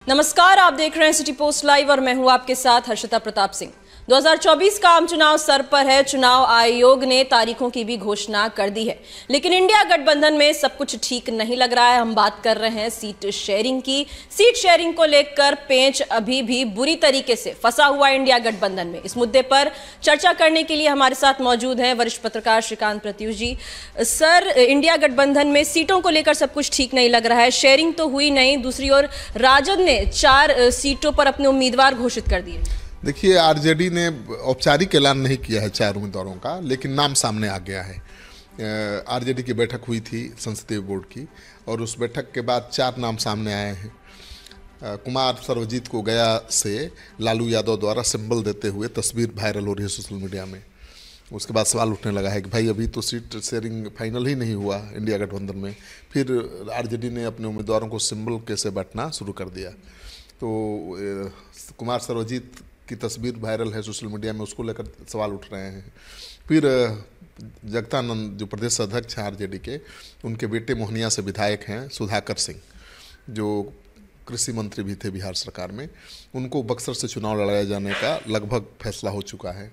नमस्कार, आप देख रहे हैं सिटी पोस्ट लाइव और मैं हूं आपके साथ हर्षिता प्रताप सिंह। 2024 का आम चुनाव सर पर है। चुनाव आयोग ने तारीखों की भी घोषणा कर दी है, लेकिन इंडिया गठबंधन में सब कुछ ठीक नहीं लग रहा है। हम बात कर रहे हैं सीट शेयरिंग की। सीट शेयरिंग को लेकर पेंच अभी भी बुरी तरीके से फंसा हुआ इंडिया गठबंधन में। इस मुद्दे पर चर्चा करने के लिए हमारे साथ मौजूद हैं वरिष्ठ पत्रकार श्रीकांत प्रत्युष जी। सर, इंडिया गठबंधन में सीटों को लेकर सब कुछ ठीक नहीं लग रहा है। शेयरिंग तो हुई नहीं, दूसरी ओर राजद ने 4 सीटों पर अपने उम्मीदवार घोषित कर दिए। देखिए, आरजेडी ने औपचारिक ऐलान नहीं किया है 4 उम्मीदवारों का, लेकिन नाम सामने आ गया है। आरजेडी की बैठक हुई थी संसदीय बोर्ड की, और उस बैठक के बाद 4 नाम सामने आए हैं। कुमार सर्वजीत को गया से लालू यादव द्वारा सिंबल देते हुए तस्वीर वायरल हो रही है सोशल मीडिया में। उसके बाद सवाल उठने लगा है कि भाई अभी तो सीट शेयरिंग फाइनल ही नहीं हुआ इंडिया गठबंधन में, फिर आरजेडी ने अपने उम्मीदवारों को सिंबल कैसे बांटना शुरू कर दिया। तो कुमार सर्वजीत की तस्वीर वायरल है सोशल मीडिया में, उसको लेकर सवाल उठ रहे हैं। फिर जगतानंद जो प्रदेश अध्यक्ष हैं आरजेडी के, उनके बेटे मोहनिया से विधायक हैं सुधाकर सिंह, जो कृषि मंत्री भी थे बिहार सरकार में, उनको बक्सर से चुनाव लड़ाए जाने का लगभग फैसला हो चुका है।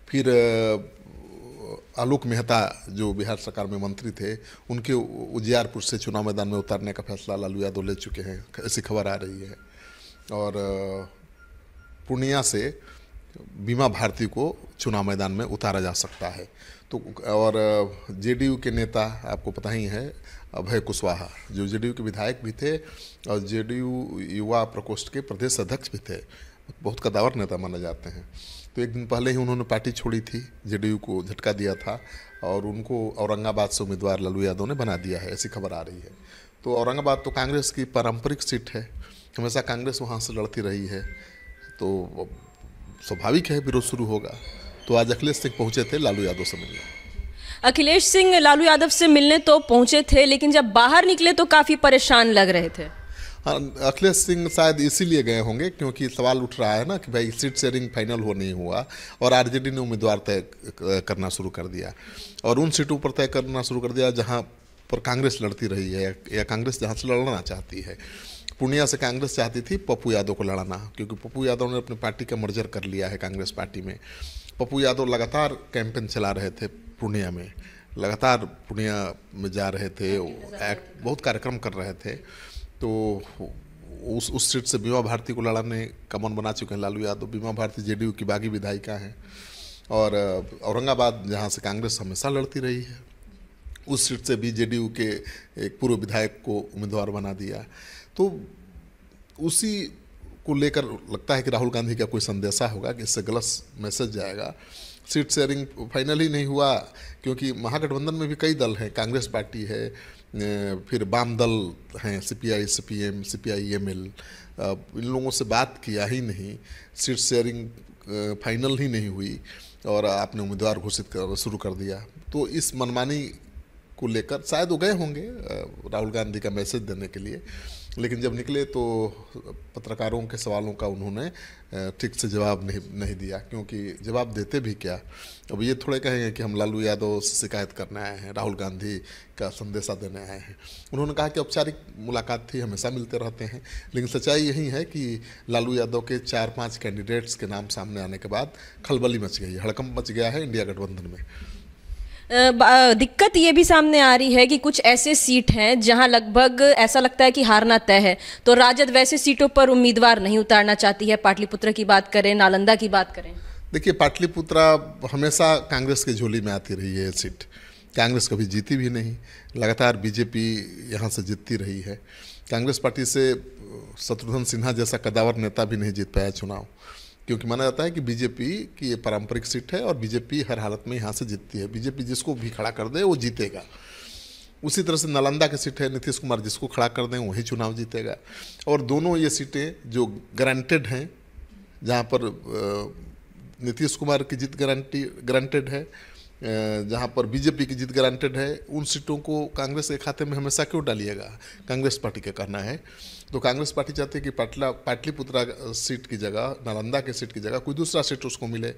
फिर आलोक मेहता जो बिहार सरकार में मंत्री थे, उनके उजियारपुर से चुनाव मैदान में उतारने का फैसला लालू यादव ले चुके हैं, ऐसी खबर आ रही है। और पूर्णिया से बीमा भारती को चुनाव मैदान में उतारा जा सकता है। तो और जेडीयू के नेता आपको पता ही है, अभय कुशवाहा, जो जेडीयू के विधायक भी थे और जेडीयू युवा प्रकोष्ठ के प्रदेश अध्यक्ष भी थे, बहुत कदावर नेता माने जाते हैं। तो एक दिन पहले ही उन्होंने पार्टी छोड़ी थी, जेडीयू को झटका दिया था, और उनको औरंगाबाद से उम्मीदवार लालू यादव ने बना दिया है, ऐसी खबर आ रही है। तो औरंगाबाद तो कांग्रेस की पारंपरिक सीट है, हमेशा कांग्रेस वहाँ से लड़ती रही है, तो स्वाभाविक है विरोध शुरू होगा। तो आज अखिलेश सिंह पहुंचे थे लालू यादव से मिलने। अखिलेश सिंह लालू यादव से मिलने तो पहुंचे थे, लेकिन जब बाहर निकले तो काफी परेशान लग रहे थे। हाँ, अखिलेश सिंह शायद इसीलिए गए होंगे क्योंकि सवाल उठ रहा है ना कि भाई सीट शेयरिंग फाइनल हो नहीं हुआ, और आरजेडी ने उम्मीदवार तय करना शुरू कर दिया, और उन सीटों पर तय करना शुरू कर दिया जहाँ पर कांग्रेस लड़ती रही है, या कांग्रेस जहाँ से लड़ना चाहती है। पूर्णिया से कांग्रेस चाहती थी पप्पू यादव को लड़ाना, क्योंकि पप्पू यादव ने अपनी पार्टी का मर्जर कर लिया है कांग्रेस पार्टी में। पप्पू यादव लगातार कैंपेन चला रहे थे पूर्णिया में, लगातार पूर्णिया में जा रहे थे, बहुत कार्यक्रम कर रहे थे। तो उस सीट से बीमा भारती को लड़ाने का मन बना चुके हैं लालू यादव। बीमा भारती जेडीयू की बागी विधायिका हैं, और औरंगाबाद जहाँ से कांग्रेस हमेशा लड़ती रही है, उस सीट से भी जेडीयू के एक पूर्व विधायक को उम्मीदवार बना दिया। तो उसी को लेकर लगता है कि राहुल गांधी का कोई संदेशा होगा कि इससे गलत मैसेज जाएगा। सीट शेयरिंग फाइनल ही नहीं हुआ क्योंकि महागठबंधन में भी कई दल हैं, कांग्रेस पार्टी है, फिर वाम दल हैं, सीपीआई, सीपीएम, सीपीआई-एमएल, इन लोगों से बात किया ही नहीं, सीट शेयरिंग फाइनल ही नहीं हुई, और आपने उम्मीदवार घोषित कर शुरू कर दिया। तो इस मनमानी को लेकर शायद वो गए होंगे राहुल गांधी का मैसेज देने के लिए, लेकिन जब निकले तो पत्रकारों के सवालों का उन्होंने ठीक से जवाब नहीं दिया, क्योंकि जवाब देते भी क्या। अब ये थोड़े कहेंगे कि हम लालू यादव से शिकायत करने आए हैं, राहुल गांधी का संदेशा देने आए हैं। उन्होंने कहा कि औपचारिक मुलाकात थी, हमेशा मिलते रहते हैं, लेकिन सच्चाई यही है कि लालू यादव के 4-5 कैंडिडेट्स के नाम सामने आने के बाद खलबली मच गई, हड़कंप मच गया है इंडिया गठबंधन में। दिक्कत ये भी सामने आ रही है कि कुछ ऐसे सीट हैं जहां लगभग ऐसा लगता है कि हारना तय है, तो राजद वैसे सीटों पर उम्मीदवार नहीं उतारना चाहती है। पाटलिपुत्र की बात करें, नालंदा की बात करें। देखिए, पाटलिपुत्रा हमेशा कांग्रेस की झोली में आती रही है सीट, कांग्रेस कभी जीती भी नहीं, लगातार बीजेपी यहाँ से जीतती रही है। कांग्रेस पार्टी से शत्रुघ्न सिन्हा जैसा कदावर नेता भी नहीं जीत पाया चुनाव, क्योंकि माना जाता है कि बीजेपी की ये पारंपरिक सीट है और बीजेपी हर हालत में यहाँ से जीतती है। बीजेपी जिसको भी खड़ा कर दे वो जीतेगा। उसी तरह से नालंदा की सीट है, नीतीश कुमार जिसको खड़ा कर दें वही चुनाव जीतेगा। और दोनों ये सीटें जो गारंटेड हैं, जहाँ पर नीतीश कुमार की जीत गारंटेड है, जहाँ पर बीजेपी की जीत गारंटेड है, उन सीटों को कांग्रेस के खाते में हमेशा क्यों डालिएगा, कांग्रेस पार्टी का कहना है। तो कांग्रेस पार्टी चाहती है कि पाटलिपुत्रा सीट की जगह, नालंदा की सीट की जगह कोई दूसरा सीट उसको मिले।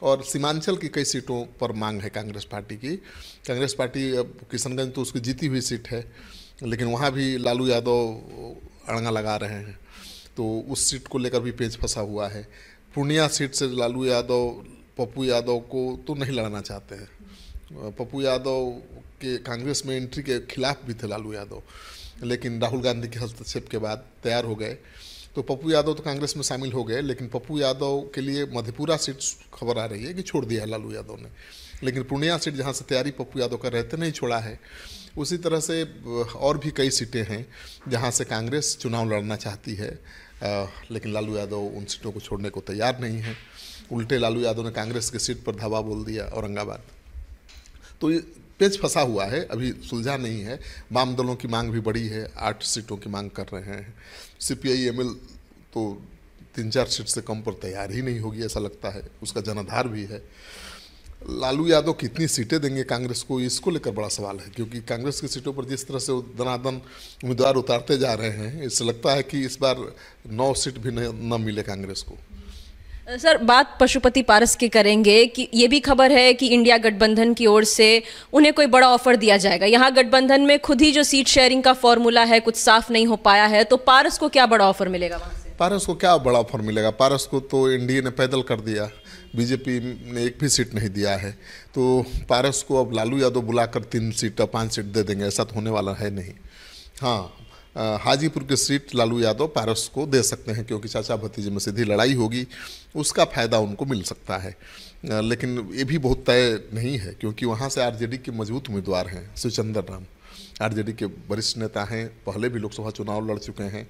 और सीमांचल की कई सीटों पर मांग है कांग्रेस पार्टी की। कांग्रेस पार्टी अब किशनगंज तो उसकी जीती हुई सीट है, लेकिन वहाँ भी लालू यादव अड़ंगा लगा रहे हैं, तो उस सीट को लेकर भी पेच फंसा हुआ है। पूर्णिया सीट से लालू यादव पप्पू यादव को तो नहीं लड़ना चाहते हैं। पप्पू यादव के कांग्रेस में एंट्री के खिलाफ भी थे लालू यादव, लेकिन राहुल गांधी के हस्तक्षेप के बाद तैयार हो गए। तो पप्पू यादव तो कांग्रेस में शामिल हो गए, लेकिन पप्पू यादव के लिए मधेपुरा सीट खबर आ रही है कि छोड़ दिया है लालू यादव ने, लेकिन पूर्णिया सीट जहां से तैयारी पप्पू यादव कर रहे थे नहीं छोड़ा है। उसी तरह से और भी कई सीटें हैं जहां से कांग्रेस चुनाव लड़ना चाहती है, लेकिन लालू यादव उन सीटों को छोड़ने को तैयार नहीं है। उल्टे लालू यादव ने कांग्रेस की सीट पर धावा बोल दिया, औरंगाबाद। तो ये पेच फंसा हुआ है, अभी सुलझा नहीं है। वाम दलों की मांग भी बड़ी है, 8 सीटों की मांग कर रहे हैं। CPI-ML तो 3-4 सीट से कम पर तैयार ही नहीं होगी, ऐसा लगता है। उसका जनाधार भी है। लालू यादव कितनी सीटें देंगे कांग्रेस को, इसको लेकर बड़ा सवाल है, क्योंकि कांग्रेस की सीटों पर जिस तरह से दनादन उम्मीदवार उतारते जा रहे हैं, इससे लगता है कि इस बार 9 सीट भी न मिले कांग्रेस को। सर, बात पशुपति पारस की करेंगे कि ये भी खबर है कि इंडिया गठबंधन की ओर से उन्हें कोई बड़ा ऑफर दिया जाएगा। यहाँ गठबंधन में खुद ही जो सीट शेयरिंग का फॉर्मूला है कुछ साफ नहीं हो पाया है, तो पारस को क्या बड़ा ऑफर मिलेगा वहाँ से? पारस को क्या बड़ा ऑफर मिलेगा? पारस को तो एनडीए ने पैदल कर दिया, बीजेपी ने एक भी सीट नहीं दिया है। तो पारस को अब लालू यादव बुलाकर 3 सीट 5 सीट दे देंगे, ऐसा तो होने वाला है नहीं। हाँ, हाजीपुर की सीट लालू यादव पारस को दे सकते हैं, क्योंकि चाचा भतीजे में सीधी लड़ाई होगी, उसका फायदा उनको मिल सकता है। लेकिन ये भी बहुत तय नहीं है, क्योंकि वहाँ से आरजेडी के मजबूत उम्मीदवार हैं। शिवचंद्र राम आरजेडी के वरिष्ठ नेता हैं, पहले भी लोकसभा चुनाव लड़ चुके हैं।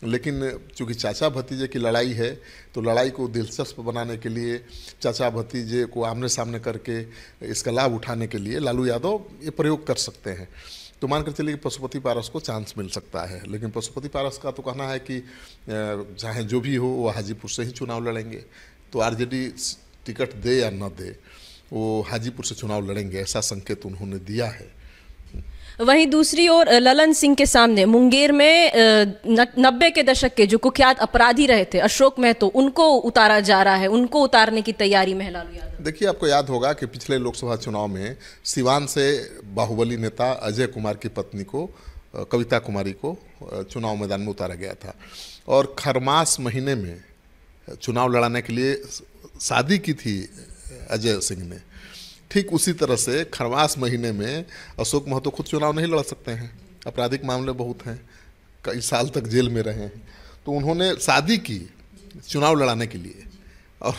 लेकिन चूँकि चाचा भतीजे की लड़ाई है, तो लड़ाई को दिलचस्प बनाने के लिए, चाचा भतीजे को आमने सामने करके इसका लाभ उठाने के लिए लालू यादव ये प्रयोग कर सकते हैं। तो मानकर चलिए कि पशुपति पारस को चांस मिल सकता है, लेकिन पशुपति पारस का तो कहना है कि चाहे जो भी हो वो हाजीपुर से ही चुनाव लड़ेंगे। तो आरजेडी टिकट दे या न दे, वो हाजीपुर से चुनाव लड़ेंगे, ऐसा संकेत उन्होंने दिया है। वहीं दूसरी ओर ललन सिंह के सामने मुंगेर में 90 के दशक के जो कुख्यात अपराधी रहे थे अशोक महतो, उनको उतारा जा रहा है, उनको उतारने की तैयारी में है लालू यादव। देखिए, आपको याद होगा कि पिछले लोकसभा चुनाव में सिवान से बाहुबली नेता अजय कुमार की पत्नी को, कविता कुमारी को चुनाव मैदान में उतारा गया था, और खरमास महीने में चुनाव लड़ाने के लिए शादी की थी अजय सिंह ने। ठीक उसी तरह से खरमास महीने में अशोक महतो खुद चुनाव नहीं लड़ सकते हैं, आपराधिक मामले बहुत हैं, कई साल तक जेल में रहे हैं। तो उन्होंने शादी की चुनाव लड़ाने के लिए, और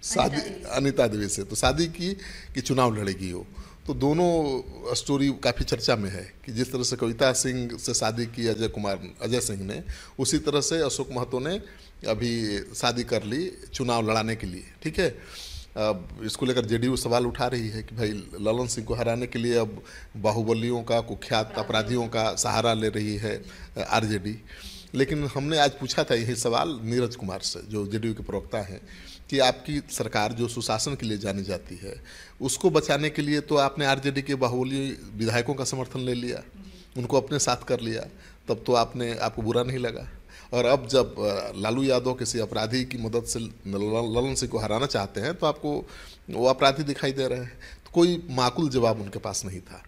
शादी अनिता देवी से तो शादी की कि चुनाव लड़ेगी वो। तो दोनों स्टोरी काफ़ी चर्चा में है कि जिस तरह से कविता सिंह से शादी की अजय सिंह ने, उसी तरह से अशोक महतो ने अभी शादी कर ली चुनाव लड़ाने के लिए। ठीक है, अब इसको लेकर जेडीयू सवाल उठा रही है कि भाई ललन सिंह को हराने के लिए अब बाहुबलियों का, कुख्यात अपराधियों का सहारा ले रही है आरजेडी। लेकिन हमने आज पूछा था यही सवाल नीरज कुमार से, जो जेडीयू के प्रवक्ता हैं, कि आपकी सरकार जो सुशासन के लिए जानी जाती है, उसको बचाने के लिए तो आपने आरजेडी के बाहुबली विधायकों का समर्थन ले लिया, उनको अपने साथ कर लिया, तब तो आपको बुरा नहीं लगा। और अब जब लालू यादव किसी अपराधी की मदद से ललन सिंह को हराना चाहते हैं, तो आपको वो अपराधी दिखाई दे रहे हैं। तो कोई माकूल जवाब उनके पास नहीं था।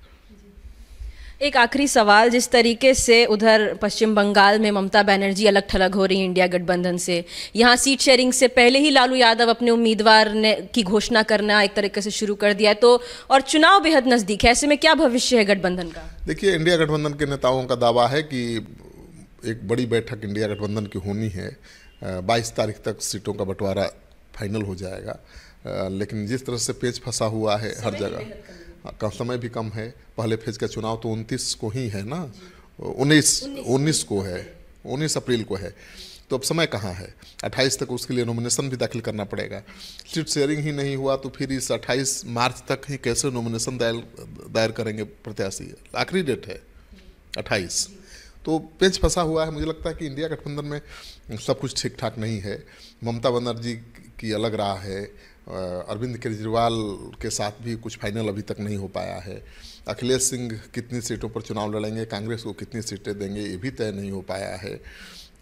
एक आखिरी सवाल, जिस तरीके से उधर पश्चिम बंगाल में ममता बनर्जी अलग थलग हो रही है इंडिया गठबंधन से, यहाँ सीट शेयरिंग से पहले ही लालू यादव अपने उम्मीदवार की घोषणा करना एक तरीके से शुरू कर दिया है, तो और चुनाव बेहद नज़दीक है, ऐसे में क्या भविष्य है गठबंधन का? देखिए, इंडिया गठबंधन के नेताओं का दावा है कि एक बड़ी बैठक इंडिया गठबंधन की होनी है, 22 तारीख तक सीटों का बंटवारा फाइनल हो जाएगा। लेकिन जिस तरह से पेच फंसा हुआ है हर जगह, का समय भी कम है। पहले फेज का चुनाव तो 29 को ही है ना, 19 को है, 19 अप्रैल को है। तो अब समय कहाँ है? 28 तक उसके लिए नॉमिनेशन भी दाखिल करना पड़ेगा। सीट शेयरिंग ही नहीं हुआ तो फिर इस 28 मार्च तक ही कैसे नॉमिनेशन दायर करेंगे प्रत्याशी? आखिरी डेट है 28। तो पेच फंसा हुआ है। मुझे लगता है कि इंडिया गठबंधन में सब कुछ ठीक ठाक नहीं है। ममता बनर्जी की अलग राह है, अरविंद केजरीवाल के साथ भी कुछ फाइनल अभी तक नहीं हो पाया है। अखिलेश सिंह कितनी सीटों पर चुनाव लड़ेंगे, कांग्रेस को कितनी सीटें देंगे, ये भी तय नहीं हो पाया है।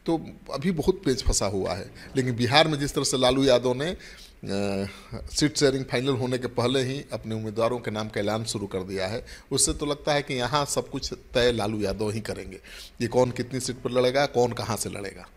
तो अभी बहुत पेच फंसा हुआ है। लेकिन बिहार में जिस तरह से लालू यादव ने सीट शेयरिंग फाइनल होने के पहले ही अपने उम्मीदवारों के नाम का ऐलान शुरू कर दिया है, उससे तो लगता है कि यहाँ सब कुछ तय लालू यादव ही करेंगे। ये कौन कितनी सीट पर लड़ेगा, कौन कहाँ से लड़ेगा।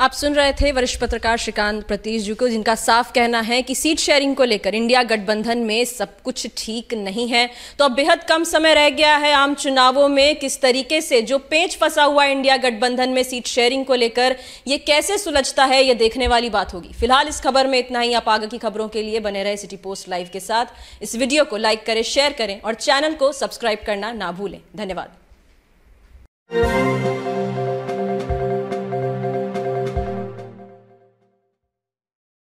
आप सुन रहे थे वरिष्ठ पत्रकार श्रीकांत प्रतीश जी को, जिनका साफ कहना है कि सीट शेयरिंग को लेकर इंडिया गठबंधन में सब कुछ ठीक नहीं है। तो अब बेहद कम समय रह गया है आम चुनावों में। किस तरीके से जो पेच फंसा हुआ इंडिया गठबंधन में सीट शेयरिंग को लेकर, ये कैसे सुलझता है, ये देखने वाली बात होगी। फिलहाल इस खबर में इतना ही। आप आगे की खबरों के लिए बने रहे सिटी पोस्ट लाइव के साथ। इस वीडियो को लाइक करें, शेयर करें और चैनल को सब्सक्राइब करना ना भूलें। धन्यवाद।